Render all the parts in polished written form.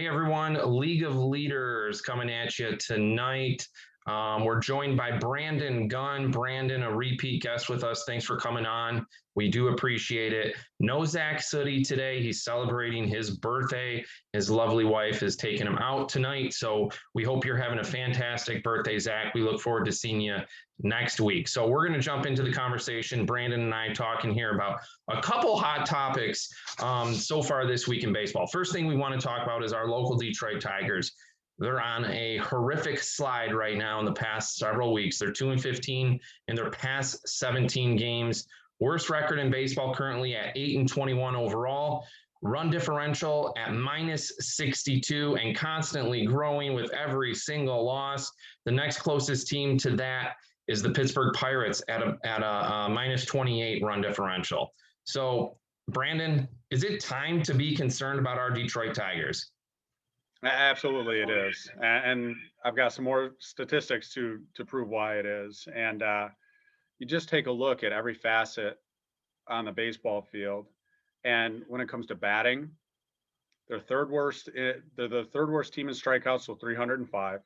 Hey everyone, League of Leaders coming at you tonight. We're joined by Brandon Gunn. Brandon, a repeat guest with us. Thanks for coming on. We do appreciate it. No Zach Sooty today. He's celebrating his birthday. His lovely wife is taking him out tonight. So we hope you're having a fantastic birthday, Zach. We look forward to seeing you next week. So we're going to jump into the conversation. Brandon and I talking here about a couple hot topics so far this week in baseball. First thing we want to talk about is our local Detroit Tigers. They're on a horrific slide right now in the past several weeks. They're 2-15 in their past 17 games. Worst record in baseball currently at 8-21 overall. Run differential at -62 and constantly growing with every single loss. The next closest team to that is the Pittsburgh Pirates at a -28 run differential. So, Brandon, is it time to be concerned about our Detroit Tigers? Absolutely, it is, and I've got some more statistics to prove why it is. And you just take a look at every facet on the baseball field, and when it comes to batting, they're third worst. They're the third worst team in strikeouts with 305.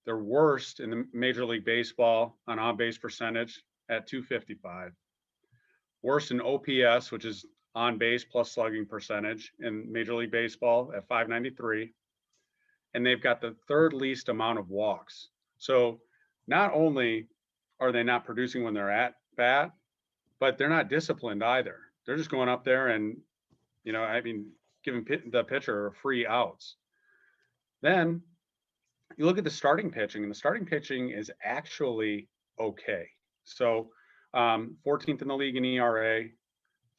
They're worst in the Major League Baseball on on-base percentage at 255. Worst in OPS, which is on base plus slugging percentage in Major League Baseball at 593. And they've got the third least amount of walks. So not only are they not producing when they're at bat, but they're not disciplined either. They're just going up there and, giving the pitcher free outs. Then you look at the starting pitching, and the starting pitching is actually okay. So 14th in the league in ERA,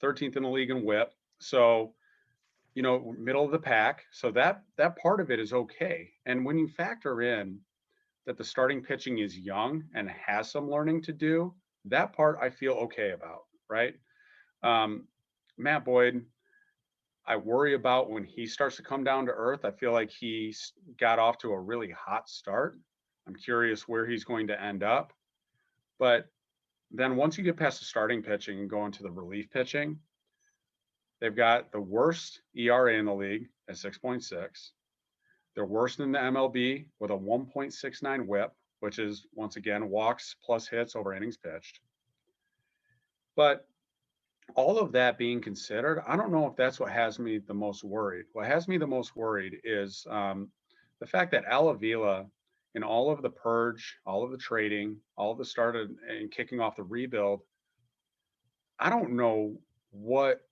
13th in the league in WHIP. So, middle of the pack. So that part of it is okay. And when you factor in that the starting pitching is young and has some learning to do, that part I feel okay about, right? Matt Boyd, I worry about when he starts to come down to earth. I feel like he's got off to a really hot start. I'm curious where he's going to end up. But then once you get past the starting pitching and go into the relief pitching, they've got the worst ERA in the league at 6.6. They're worse than the MLB with a 1.69 WHIP, which is, once again, walks plus hits over innings pitched. But all of that being considered, I don't know if that's what has me the most worried. What has me the most worried is the fact that Al Avila, in all of the purge, all of the trading, all of the started and kicking off the rebuild, I don't know what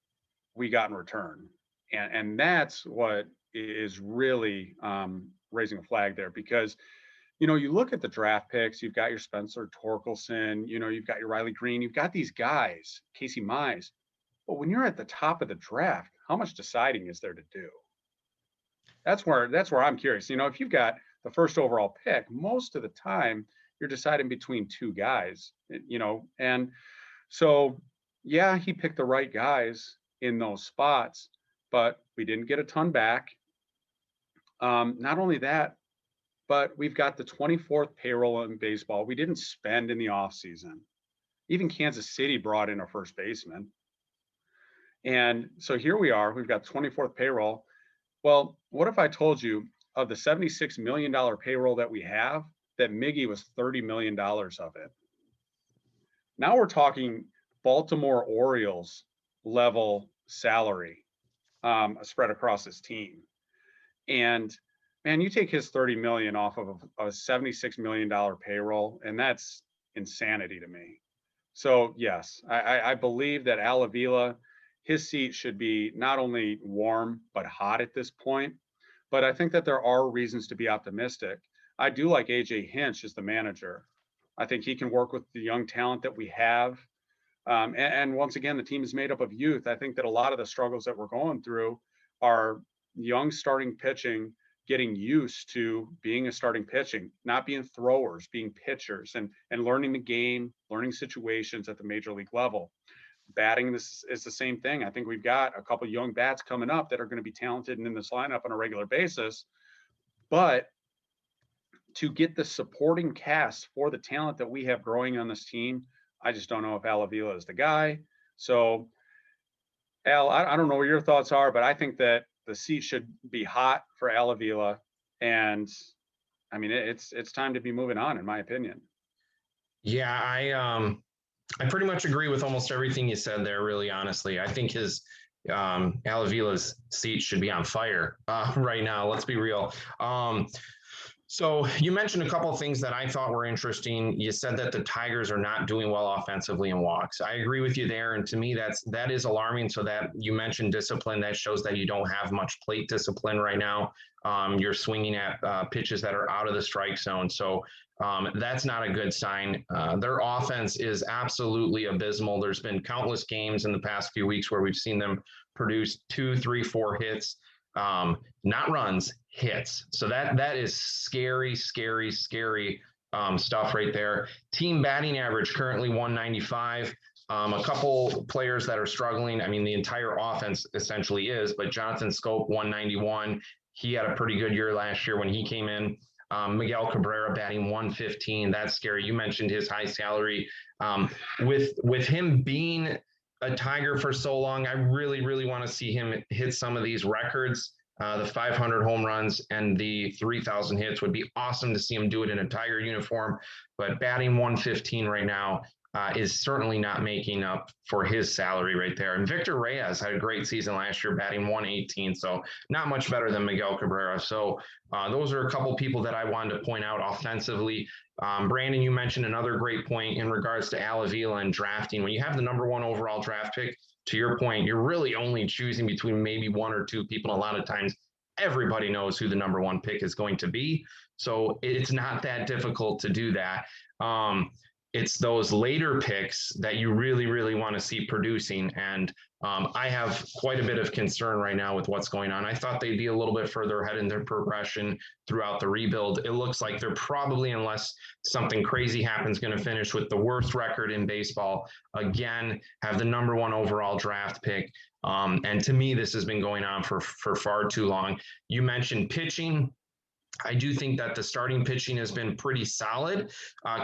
we got in return. And that's what is really raising a flag there, because, you look at the draft picks, you've got your Spencer Torkelson, you've got your Riley Green, you've got these guys, Casey Mize. But when you're at the top of the draft, how much deciding is there to do? That's where I'm curious. If you've got the first overall pick, most of the time you're deciding between two guys, and so, yeah, he picked the right guys in those spots, but we didn't get a ton back. Not only that, but we've got the 24th payroll in baseball. We didn't spend in the offseason. Even Kansas City brought in a first baseman. And so here we are, we've got 24th payroll. Well, what if I told you of the $76 million payroll that we have, that Miggy was $30 million of it? Now we're talking Baltimore Orioles level salary spread across this team. And man, you take his 30 million off of a $76 million payroll, and that's insanity to me. So yes, I believe that Al Avila, his seat should be not only warm, but hot at this point. But I think that there are reasons to be optimistic. I do like AJ Hinch as the manager. I think he can work with the young talent that we have. And once again, the team is made up of youth. I think that a lot of the struggles that we're going through are young starting pitching getting used to being a starting pitching, not being throwers, being pitchers, and learning the game, learning situations at the major league level. Batting, this is the same thing. I think we've got a couple young bats coming up that are going to be talented and in this lineup on a regular basis. But to get the supporting cast for the talent that we have growing on this team, I just don't know if Al Avila is the guy. So, Al, I don't know what your thoughts are, but I think that the seat should be hot for Al Avila, and I mean it's time to be moving on, in my opinion. Yeah, I pretty much agree with almost everything you said there, really honestly. I think his Al Avila's seat should be on fire right now. Let's be real. So you mentioned a couple of things that I thought were interesting. You said that the Tigers are not doing well offensively in walks. I agree with you there, and to me, that is alarming. So that you mentioned discipline, that shows that you don't have much plate discipline right now. You're swinging at pitches that are out of the strike zone. So that's not a good sign. Their offense is absolutely abysmal. There's been countless games in the past few weeks where we've seen them produce 2, 3, 4 hits. Not runs, hits. So that is scary, scary, scary stuff right there. Team batting average currently 195. A couple players that are struggling. I mean, the entire offense essentially is, but Jonathan Scope 191. He had a pretty good year last year when he came in. Miguel Cabrera batting 115. That's scary. You mentioned his high salary. With him being a Tiger for so long, I really, really want to see him hit some of these records. The 500 home runs and the 3,000 hits would be awesome to see him do it in a Tiger uniform. But batting 115 right now is certainly not making up for his salary right there. And Victor Reyes had a great season last year, batting 118. So not much better than Miguel Cabrera. So those are a couple people that I wanted to point out offensively. Brandon, you mentioned another great point in regards to Al Avila and drafting. When you have the number 1 overall draft pick, to your point, you're really only choosing between maybe 1 or 2 people. A lot of times, everybody knows who the number 1 pick is going to be. So it's not that difficult to do that. It's those later picks that you really, really want to see producing. And I have quite a bit of concern right now with what's going on. I thought they'd be a little bit further ahead in their progression throughout the rebuild. It looks like they're probably, unless something crazy happens, going to finish with the worst record in baseball. Again, have the number 1 overall draft pick. And to me, this has been going on for far too long. You mentioned pitching. I do think that the starting pitching has been pretty solid.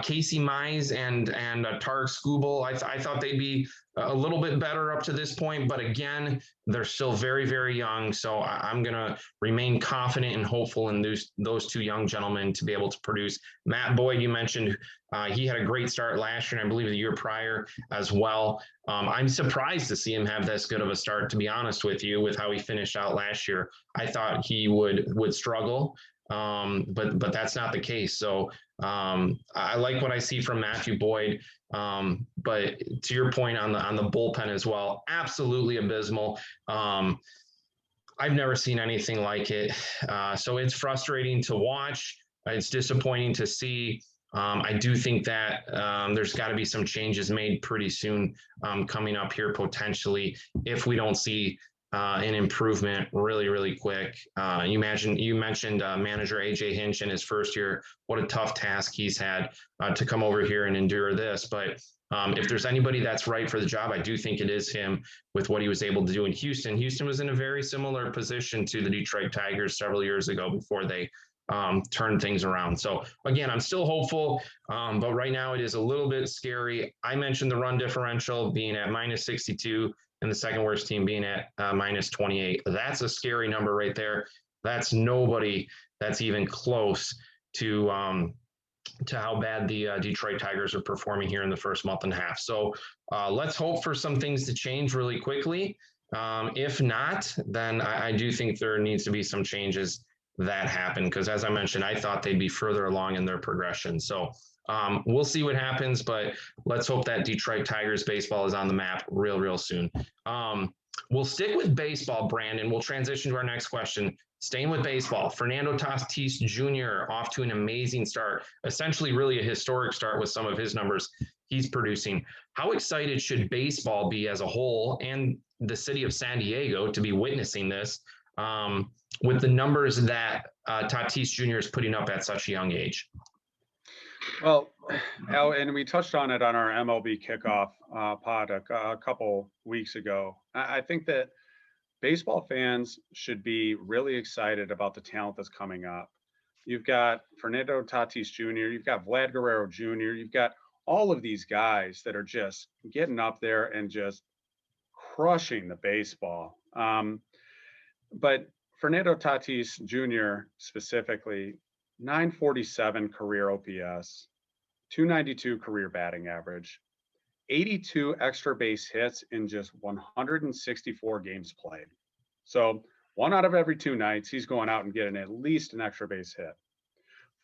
Casey Mize and Tarek Skubal, I thought they'd be a little bit better up to this point, but again, they're still very, very young. So I'm going to remain confident and hopeful in those 2 young gentlemen to be able to produce. Matt Boyd, you mentioned he had a great start last year, and I believe the year prior as well. I'm surprised to see him have this good of a start, to be honest with you, with how he finished out last year. I thought he would struggle. But that's not the case. So I like what I see from Matthew Boyd. But to your point on the bullpen as well, absolutely abysmal. I've never seen anything like it. So it's frustrating to watch. It's disappointing to see. I do think that there's got to be some changes made pretty soon coming up here potentially if we don't see an improvement really, really quick. You mentioned manager AJ Hinch in his first year. What a tough task he's had to come over here and endure this. But if there's anybody that's right for the job, I do think it is him with what he was able to do in Houston. Houston was in a very similar position to the Detroit Tigers several years ago before they turn things around. So again, I'm still hopeful, but right now it is a little bit scary. I mentioned the run differential being at minus 62 and the second worst team being at minus 28. That's a scary number right there. That's nobody that's even close to how bad the Detroit Tigers are performing here in the first month and a half. So let's hope for some things to change really quickly. If not, then I do think there needs to be some changes that happen, because as I mentioned, I thought they'd be further along in their progression. So we'll see what happens, but let's hope that Detroit Tigers baseball is on the map real soon. We'll stick with baseball, Brandon. We'll transition to our next question. Staying with baseball, Fernando Tatis Jr. off to an amazing start, essentially really a historic start with some of his numbers he's producing. How excited should baseball be as a whole and the city of San Diego to be witnessing this with the numbers that Tatis Jr. is putting up at such a young age? Well, Al, and we touched on it on our MLB kickoff pod a couple weeks ago. I think that baseball fans should be really excited about the talent that's coming up. You've got Fernando Tatis Jr., you've got Vlad Guerrero Jr., you've got all of these guys that are just getting up there and just crushing the baseball. But Fernando Tatis Jr. specifically, 947 career OPS, 292 career batting average, 82 extra base hits in just 164 games played. So 1 out of every 2 nights, he's going out and getting at least an extra base hit.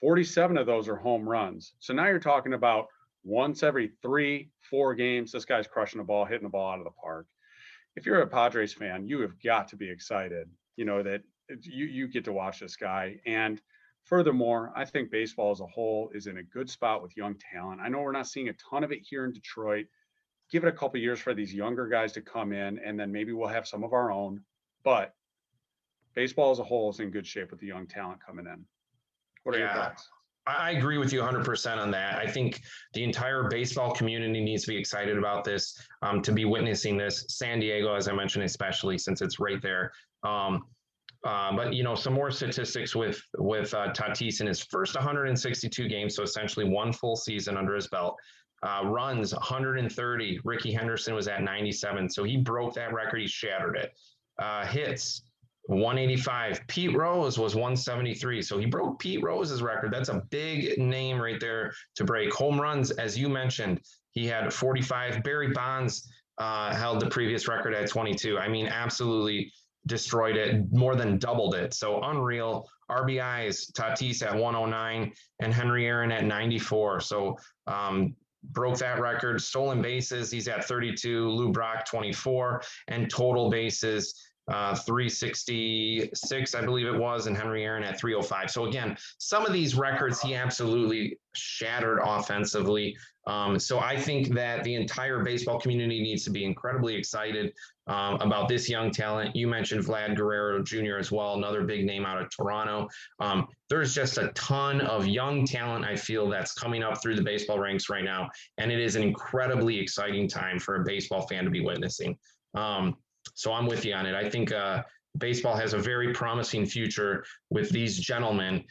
47 of those are home runs. So now you're talking about once every 3, 4 games, this guy's crushing the ball, hitting the ball out of the park. If you're a Padres fan, you have got to be excited, that you get to watch this guy. And furthermore, I think baseball as a whole is in a good spot with young talent. I know we're not seeing a ton of it here in Detroit. Give it a couple years for these younger guys to come in, and then maybe we'll have some of our own. But baseball as a whole is in good shape with the young talent coming in. What are your thoughts? I agree with you 100% on that. I think the entire baseball community needs to be excited about this, to be witnessing this. San Diego, as I mentioned, especially since it's right there. But some more statistics with Tatis in his first 162 games, so essentially one full season under his belt. Runs 130. Ricky Henderson was at 97, so he broke that record. He shattered it. Hits 185. Pete Rose was 173. So he broke Pete Rose's record. That's a big name right there to break. Home runs, as you mentioned, he had 45. Barry Bonds held the previous record at 22. I mean, absolutely destroyed it, more than doubled it. So unreal. RBIs, Tatis at 109 and Henry Aaron at 94. So broke that record. Stolen bases, he's at 32. Lou Brock, 24. And total bases, 366, I believe it was, and Henry Aaron at 305. So again, some of these records he absolutely shattered offensively. So I think that the entire baseball community needs to be incredibly excited about this young talent. You mentioned Vlad Guerrero Jr. as well, another big name out of Toronto. There's just a ton of young talent, I feel, that's coming up through the baseball ranks right now. And it is an incredibly exciting time for a baseball fan to be witnessing. So I'm with you on it. I think baseball has a very promising future with these gentlemen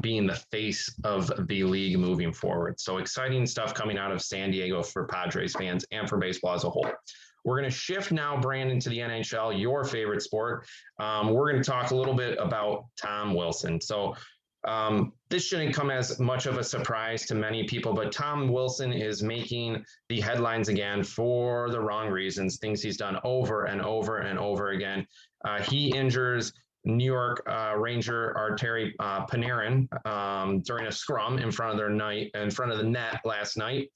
being the face of the league moving forward. So exciting stuff coming out of San Diego for Padres fans and for baseball as a whole. We're going to shift now, Brandon, to the NHL, your favorite sport. We're going to talk a little bit about Tom Wilson. So this shouldn't come as much of a surprise to many people, but Tom Wilson is making the headlines again for the wrong reasons, things he's done over and over and over again. He injures New York Ranger Artemi Panarin during a scrum in front of the net last night.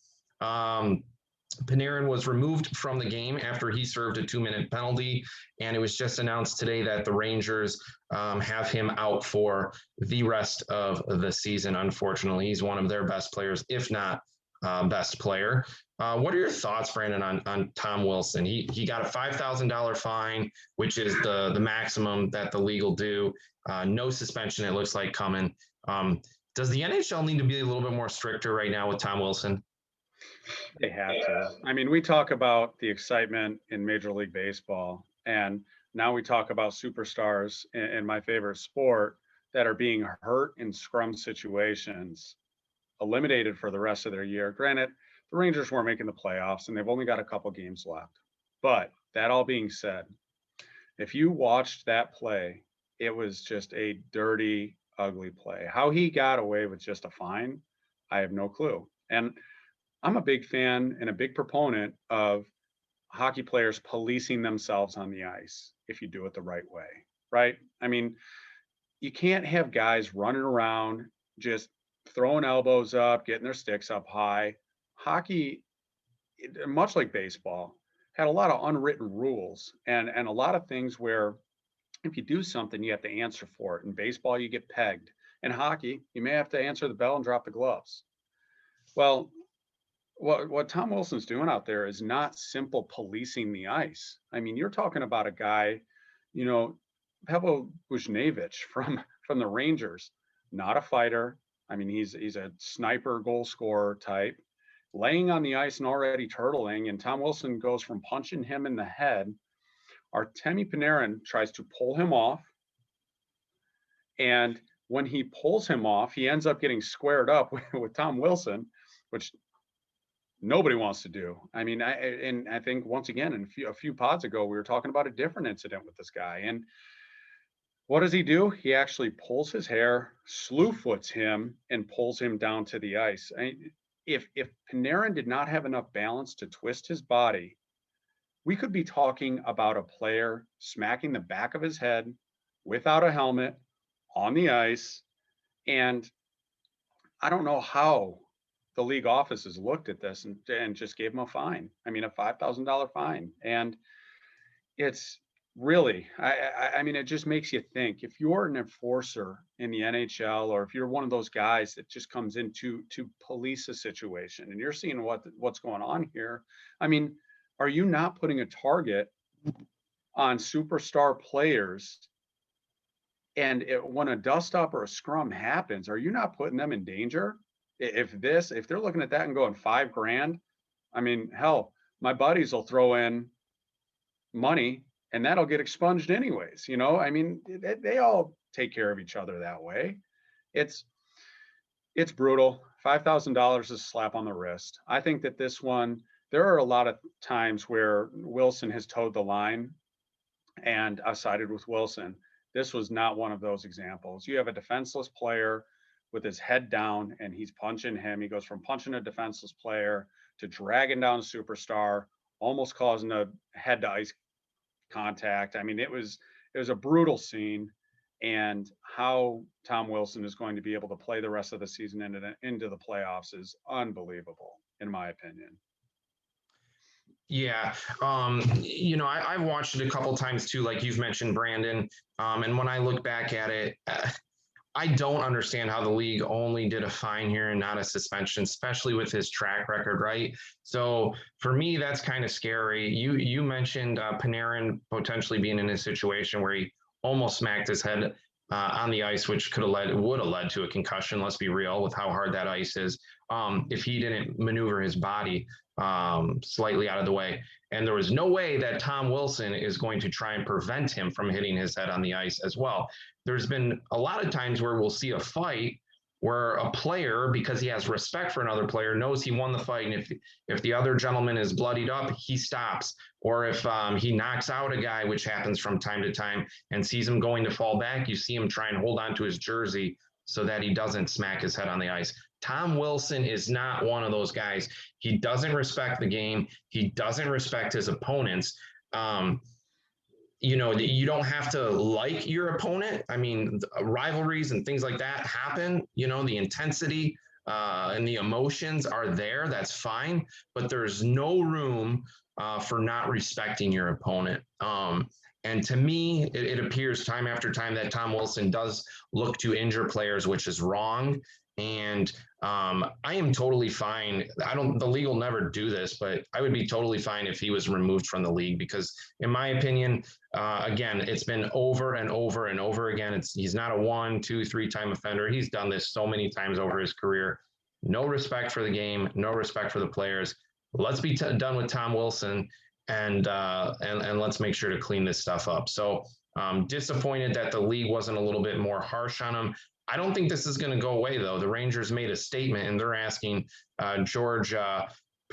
Panarin was removed from the game after he served a 2-minute penalty, and it was just announced today that the Rangers have him out for the rest of the season. Unfortunately, he's one of their best players, if not best player. What are your thoughts, Brandon, on Tom Wilson? He got a $5,000 fine, which is the maximum that the league will do. No suspension, it looks like, coming. Does the NHL need to be a little bit more stricter right now with Tom Wilson? They have to. I mean, we talk about the excitement in Major League Baseball, and now we talk about superstars in my favorite sport that are being hurt in scrum situations, eliminated for the rest of their year. Granted, the Rangers weren't making the playoffs, and they've only got a couple games left. But that all being said, if you watched that play, it was just a dirty, ugly play. How he got away with just a fine, I have no clue. And I'm a big fan and a big proponent of hockey players policing themselves on the ice if you do it the right way, right? I mean, you can't have guys running around just throwing elbows up, getting their sticks up high. Hockey, much like baseball, had a lot of unwritten rules and a lot of things where if you do something, you have to answer for it. In baseball, you get pegged. In hockey, you may have to answer the bell and drop the gloves. Well, what Tom Wilson's doing out there is not simple policing the ice. I mean, you're talking about a guy, Pavel Buchnevich from the Rangers, not a fighter. I mean, he's a sniper goal scorer type, laying on the ice and already turtling. And Tom Wilson goes from punching him in the head. Artemi Panarin tries to pull him off. And when he pulls him off, he ends up getting squared up with Tom Wilson, which nobody wants to do. I mean, I think once again, a few pods ago, we were talking about a different incident with this guy. And What does he do? He actually pulls his hair, slew foots him, and pulls him down to the ice. If Panarin did not have enough balance to twist his body, we could be talking about a player smacking the back of his head without a helmet on the ice. And I don't know how the league offices looked at this and just gave him a fine. I mean, a $5,000 fine. And it's really, I mean, it just makes you think if you're an enforcer in the NHL, or if you're one of those guys that just comes in to police a situation and you're seeing what's going on here. I mean, are you not putting a target on superstar players? And when a dust up or a scrum happens, are you not putting them in danger? If they're looking at that and going $5,000, I mean, hell, my buddies will throw in money and that'll get expunged anyways. I mean, they all take care of each other that way. It's brutal. $5,000 is a slap on the wrist. I think that this one, there are a lot of times where Wilson has towed the line, and I've sided with Wilson. This was not one of those examples. You have a defenseless player with his head down and he's punching him. He goes from punching a defenseless player to dragging down a superstar, almost causing a head to ice contact. I mean, it was a brutal scene, and how Tom Wilson is going to be able to play the rest of the season into the playoffs is unbelievable, in my opinion. Yeah. I've watched it a couple times too, like you've mentioned, Brandon. And when I look back at it, I don't understand how the league only did a fine here and not a suspension, especially with his track record, right? So for me, that's kind of scary. You mentioned Panarin potentially being in a situation where he almost smacked his head on the ice, which would have led to a concussion. Let's be real with how hard that ice is. If he didn't maneuver his body slightly out of the way. And there was no way that Tom Wilson is going to try and prevent him from hitting his head on the ice as well. There's been a lot of times where we'll see a fight where a player, because he has respect for another player, knows he won the fight. And if the other gentleman is bloodied up, he stops. Or if he knocks out a guy, which happens from time to time, and sees him going to fall back, you see him try and hold on to his jersey so that he doesn't smack his head on the ice. Tom Wilson is not one of those guys. He doesn't respect the game. He doesn't respect his opponents. You don't have to like your opponent. I mean, rivalries and things like that happen. The intensity and the emotions are there. That's fine. But there's no room for not respecting your opponent. And to me, it appears time after time that Tom Wilson does look to injure players, which is wrong. And I am totally fine. The league will never do this, but I would be totally fine if he was removed from the league because, in my opinion, again, it's been over and over and over again. He's not a 1, 2, 3-time offender. He's done this so many times over his career. No respect for the game, no respect for the players. Let's be done with Tom Wilson and let's make sure to clean this stuff up. So disappointed that the league wasn't a little bit more harsh on him. I don't think this is going to go away, though. The Rangers made a statement, and they're asking George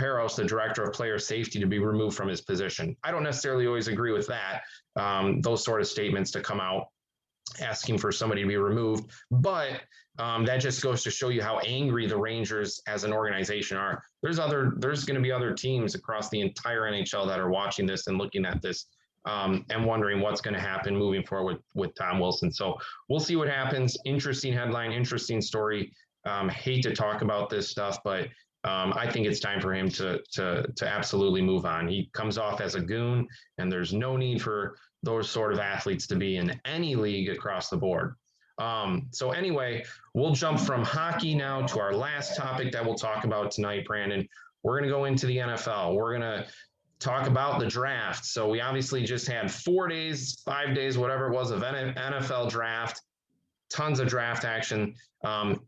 Peros, the director of player safety, to be removed from his position. I don't necessarily always agree with that, those sort of statements to come out asking for somebody to be removed. But that just goes to show you how angry the Rangers as an organization are. There's going to be other teams across the entire NHL that are watching this and looking at this and wondering what's going to happen moving forward with Tom Wilson. So we'll see what happens. Interesting headline, interesting story. Hate to talk about this stuff, but I think it's time for him to absolutely move on. He comes off as a goon, and there's no need for those sort of athletes to be in any league across the board. So anyway, we'll jump from hockey now to our last topic that we'll talk about tonight, Brandon. We're going to go into the NFL. We're going to talk about the draft. So we obviously just had 4 days, 5 days, whatever it was, of NFL draft. Tons of draft action.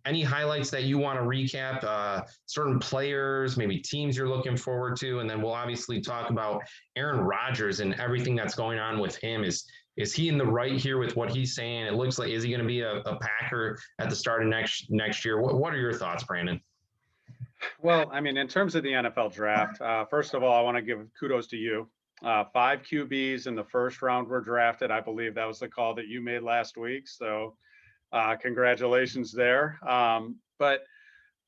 Any highlights that you want to recap? Certain players, maybe teams you're looking forward to, and then we'll obviously talk about Aaron Rodgers and everything that's going on with him. Is he in the right here with what he's saying? It looks like, is he going to be a Packer at the start of next year? What are your thoughts, Brandon? Well, I mean, in terms of the NFL draft, first of all, I want to give kudos to you. 5 QBs in the first round were drafted. I believe that was the call that you made last week. So congratulations there. But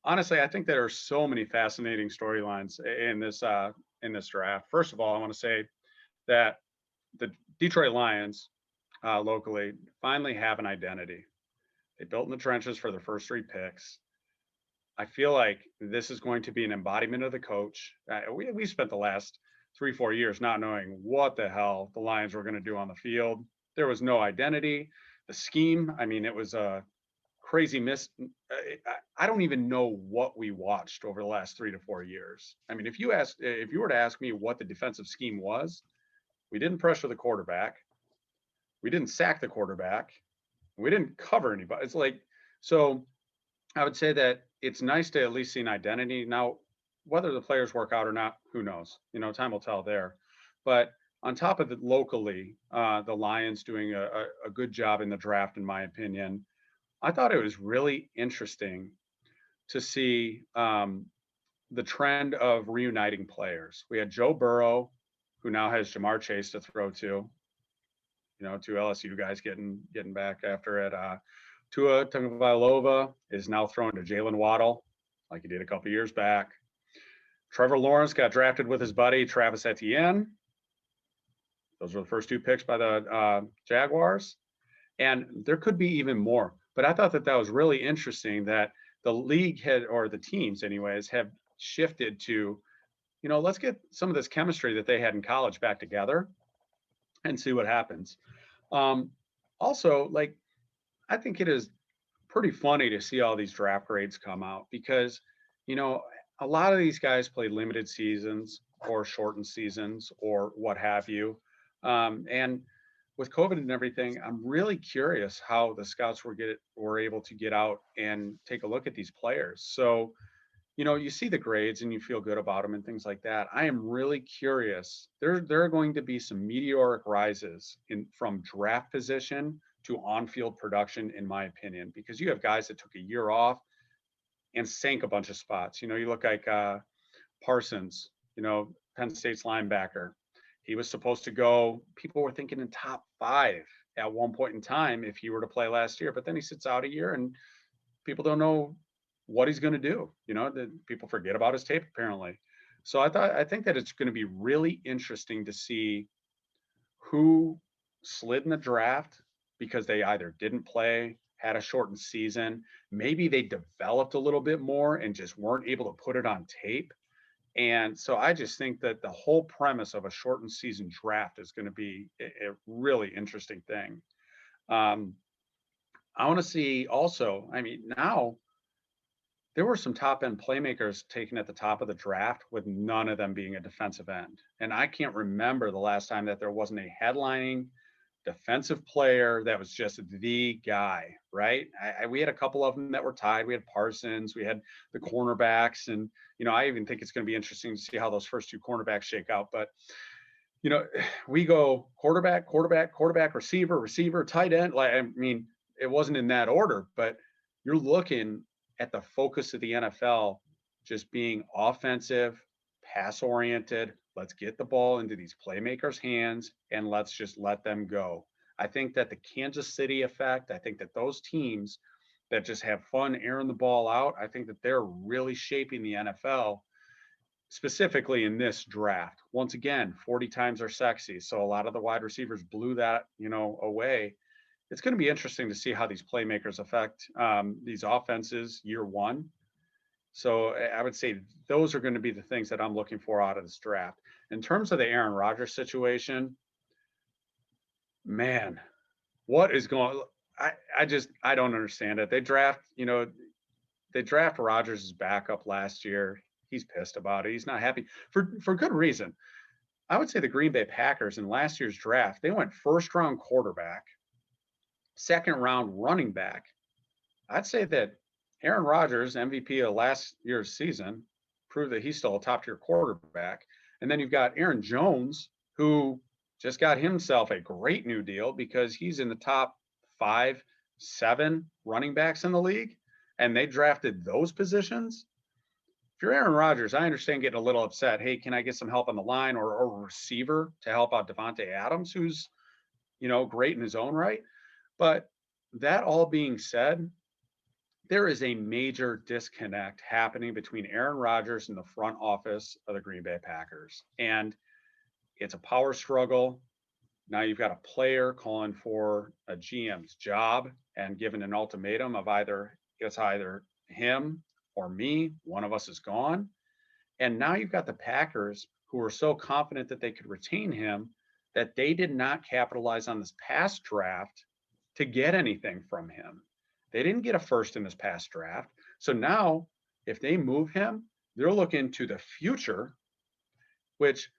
honestly, I think there are so many fascinating storylines in this draft. First of all, I want to say that the Detroit Lions locally finally have an identity. They built in the trenches for their first 3 picks. I feel like this is going to be an embodiment of the coach. We spent the last 3-4 years not knowing what the hell the Lions were going to do on the field. There was no identity. The scheme, I mean, it was a crazy miss. I don't even know what we watched over the last 3 to 4 years. I mean, if you were to ask me what the defensive scheme was, we didn't pressure the quarterback, we didn't sack the quarterback, we didn't cover anybody. It's like, so I would say that it's nice to at least see an identity. Now, whether the players work out or not, who knows? Time will tell there. But on top of it, locally, the Lions doing a good job in the draft, in my opinion. I thought it was really interesting to see the trend of reuniting players. We had Joe Burrow, who now has Jamar Chase to throw to. Two LSU guys getting back after it. Tua Tagovailoa is now thrown to Jalen Waddle, like he did a couple years back. Trevor Lawrence got drafted with his buddy Travis Etienne. Those were the first 2 picks by the Jaguars. And there could be even more. But I thought that was really interesting that the league or the teams anyways, have shifted to, let's get some of this chemistry that they had in college back together and see what happens. Also, like, I think it is pretty funny to see all these draft grades come out because, a lot of these guys play limited seasons or shortened seasons or what have you. And with COVID and everything, I'm really curious how the scouts were able to get out and take a look at these players. So, you see the grades and you feel good about them and things like that. I am really curious. There are going to be some meteoric rises from draft position to on-field production, in my opinion, because you have guys that took a year off and sank a bunch of spots. You look like Parsons, Penn State's linebacker. He was supposed to go, people were thinking in top 5 at one point in time if he were to play last year, but then he sits out a year and people don't know what he's going to do. People forget about his tape apparently. So I think that it's going to be really interesting to see who slid in the draft because they either didn't play, had a shortened season, maybe they developed a little bit more and just weren't able to put it on tape. And so I just think that the whole premise of a shortened season draft is going to be a really interesting thing. I want to see also, I mean, now there were some top end playmakers taken at the top of the draft with none of them being a defensive end. And I can't remember the last time that there wasn't a headlining defensive player that was just the guy, right? We had a couple of them that were tied. We had Parsons, we had the cornerbacks, and I even think it's going to be interesting to see how those first 2 cornerbacks shake out. But we go quarterback, receiver, tight end. Like, I mean, it wasn't in that order, but you're looking at the focus of the NFL just being offensive, pass oriented. Let's get the ball into these playmakers' hands and let's just let them go. I think that the Kansas City effect, I think that those teams that just have fun airing the ball out, I think that they're really shaping the NFL, specifically in this draft. Once again, 40 times are sexy. So a lot of the wide receivers blew that, away. It's going to be interesting to see how these playmakers affect these offenses year one. So I would say those are going to be the things that I'm looking for out of this draft. In terms of the Aaron Rodgers situation, man, what is going? I don't understand it. They draft Rodgers as backup last year. He's pissed about it. He's not happy for good reason. I would say the Green Bay Packers in last year's draft, they went first round quarterback, second round running back. I'd say that Aaron Rodgers, MVP of last year's season, proved that he's still a top-tier quarterback. And then you've got Aaron Jones, who just got himself a great new deal because he's in the top 5, 7 running backs in the league. And they drafted those positions if you're Aaron Rodgers, I understand getting a little upset. Hey, can I get some help on the line or a receiver to help out Devontae Adams, who's, great in his own right? But that all being said, there is a major disconnect happening between Aaron Rodgers and the front office of the Green Bay Packers. And it's a power struggle. Now you've got a player calling for a GM's job and given an ultimatum of it's either him or me. One of us is gone. And now you've got the Packers who are so confident that they could retain him that they did not capitalize on this past draft to get anything from him. They didn't get a first in this past draft. So now if they move him, they're looking to the future, which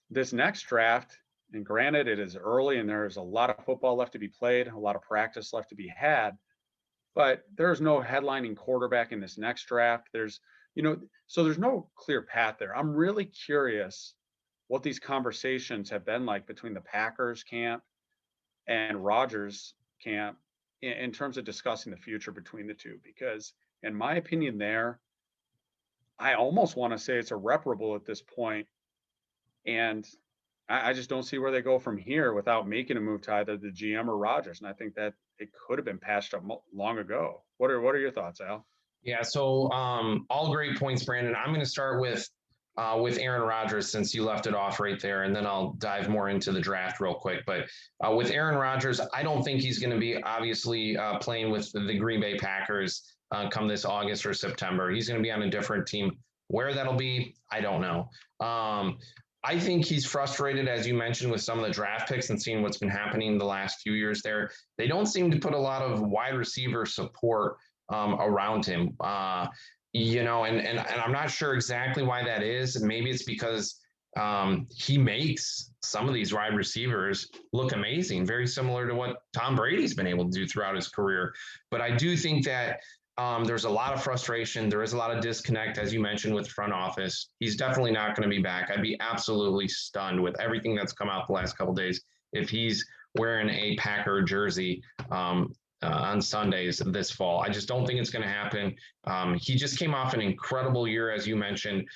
this next draft, and granted, it is early and there's a lot of football left to be played, a lot of practice left to be had, but there's no headlining quarterback in this next draft. So there's no clear path there. I'm really curious what these conversations have been like between the Packers camp and Rodgers camp in terms of discussing the future between the two, because in my opinion I almost want to say it's irreparable at this point. And I just don't see where they go from here without making a move to either the GM or Rodgers. And I think that it could have been patched up long ago. What are your thoughts, Al? Yeah, so all great points, Brandon. I'm going to start with Aaron Rodgers, since you left it off right there, and then I'll dive more into the draft real quick. But with Aaron Rodgers, I don't think he's going to be obviously playing with the Green Bay Packers come this August or September. He's going to be on a different team. Where that'll be, I don't know. I think he's frustrated, as you mentioned, with some of the draft picks and seeing what's been happening the last few years there. They don't seem to put a lot of wide receiver support around him. And I'm not sure exactly why that is. Maybe it's because he makes some of these wide receivers look amazing, very similar to what Tom Brady's been able to do throughout his career. But I do think that there's a lot of frustration. There is a lot of disconnect, as you mentioned, with the front office. He's definitely not going to be back. I'd be absolutely stunned with everything that's come out the last couple of days if he's wearing a Packer jersey on Sundays this fall. I just don't think it's going to happen. He just came off an incredible year, as you mentioned.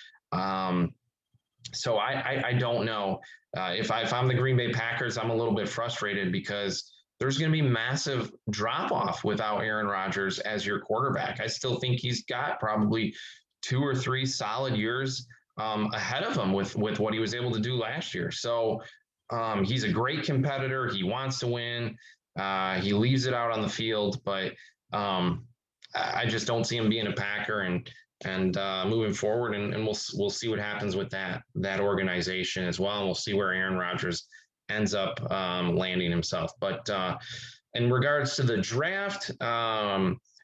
So I don't know. If I'm the Green Bay Packers, I'm a little bit frustrated because there's going to be massive drop-off without Aaron Rodgers as your quarterback. I still think he's got probably 2 or 3 solid years ahead of him with what he was able to do last year. So he's a great competitor. He wants to win. He leaves it out on the field, but I just don't see him being a Packer and moving forward. And we'll see what happens with that organization as well. And we'll see where Aaron Rodgers ends up landing himself. But in regards to the draft,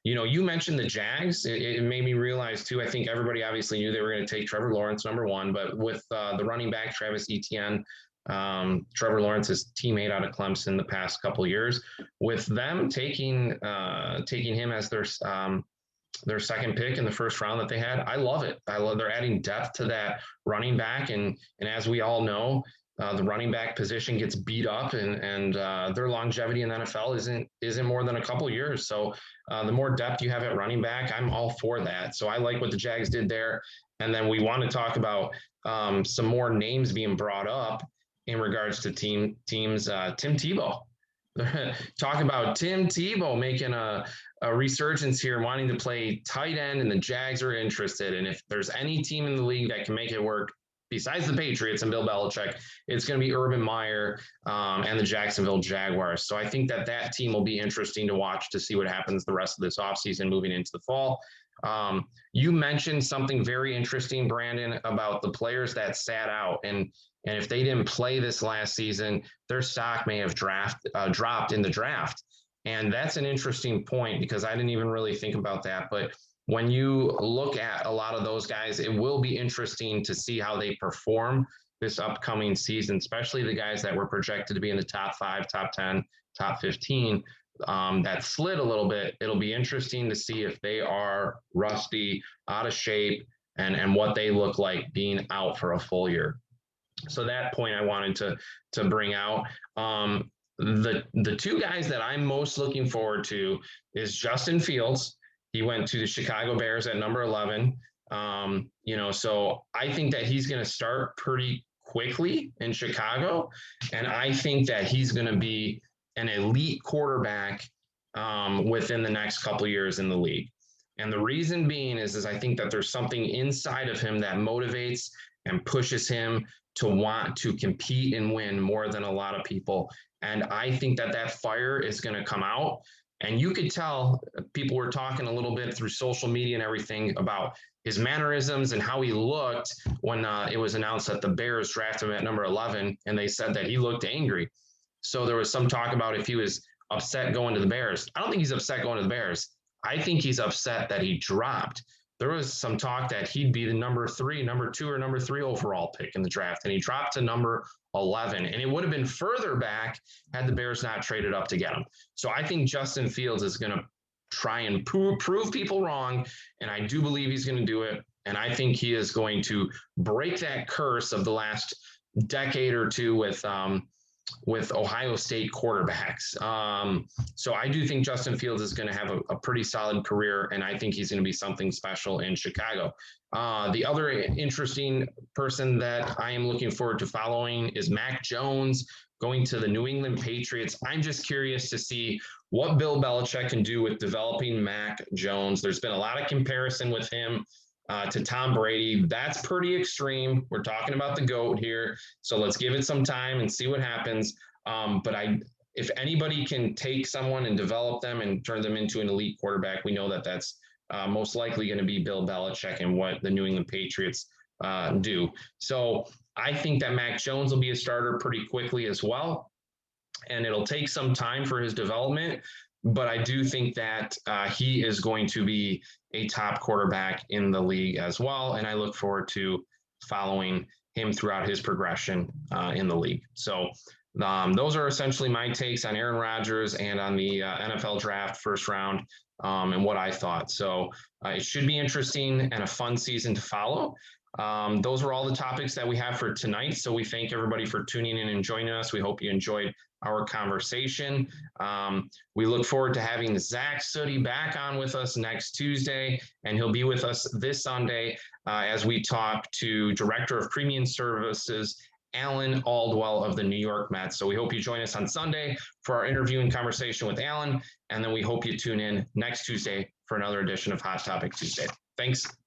you mentioned the Jags. It made me realize too, I think everybody obviously knew they were going to take Trevor Lawrence, number one, but with the running back, Travis Etienne, Trevor Lawrence's teammate out of Clemson the past couple of years, with them taking him as their second pick in the first round that they had. I love it. They're adding depth to that running back. And as we all know, the running back position gets beat up and their longevity in the NFL isn't more than a couple of years. So the more depth you have at running back, I'm all for that. So I like what the Jags did there. And then we want to talk about some more names being brought up in regards to teams. Tim Tebow. Talk about Tim Tebow making a resurgence here, wanting to play tight end, and the Jags are interested. And if there's any team in the league that can make it work, besides the Patriots and Bill Belichick, it's going to be Urban Meyer and the Jacksonville Jaguars. So I think that team will be interesting to watch to see what happens the rest of this offseason moving into the fall. You mentioned something very interesting, Brandon, about the players that sat out. And if they didn't play this last season, their stock may have dropped in the draft. And that's an interesting point because I didn't even really think about that. But when you look at a lot of those guys, it will be interesting to see how they perform this upcoming season, especially the guys that were projected to be in the top 5, top 10, top 15 that slid a little bit. It'll be interesting to see if they are rusty, out of shape, and what they look like being out for a full year. So that point I wanted to bring out. The two guys that I'm most looking forward to is Justin Fields. He went to the Chicago Bears at number 11. So I think that he's going to start pretty quickly in Chicago. And I think that he's going to be an elite quarterback within the next couple of years in the league. And the reason being is I think that there's something inside of him that motivates and pushes him to want to compete and win more than a lot of people. And I think that fire is going to come out. And you could tell people were talking a little bit through social media and everything about his mannerisms and how he looked when it was announced that the Bears drafted him at number 11. And they said that he looked angry. So there was some talk about if he was upset going to the Bears. I don't think he's upset going to the Bears. I think he's upset that he dropped. There was some talk that he'd be the number 2, or number 3 overall pick in the draft, and he dropped to number 11. And it would have been further back had the Bears not traded up to get him. So I think Justin Fields is going to try and prove people wrong, and I do believe he's going to do it. And I think he is going to break that curse of the last decade or two with Ohio State quarterbacks. So I do think Justin Fields is going to have a pretty solid career, and I think he's going to be something special in Chicago. The other interesting person that I am looking forward to following is Mac Jones going to the New England Patriots. I'm just curious to see what Bill Belichick can do with developing Mac Jones. There's been a lot of comparison with him to Tom Brady. That's pretty extreme. We're talking about the GOAT here. So let's give it some time and see what happens. But if anybody can take someone and develop them and turn them into an elite quarterback, we know that that's most likely going to be Bill Belichick and what the New England Patriots do. So I think that Mac Jones will be a starter pretty quickly as well. And it'll take some time for his development. But I do think that he is going to be a top quarterback in the league as well. And I look forward to following him throughout his progression in the league. So those are essentially my takes on Aaron Rodgers and on the NFL draft first round and what I thought. So it should be interesting and a fun season to follow. Those are all the topics that we have for tonight. So we thank everybody for tuning in and joining us. We hope you enjoyed our conversation. We look forward to having Zach Sooty back on with us next Tuesday, and he'll be with us this Sunday as we talk to Director of Premium Services, Alan Aldwell of the New York Mets. So we hope you join us on Sunday for our interview and conversation with Alan, and then we hope you tune in next Tuesday for another edition of Hot Topic Tuesday. Thanks.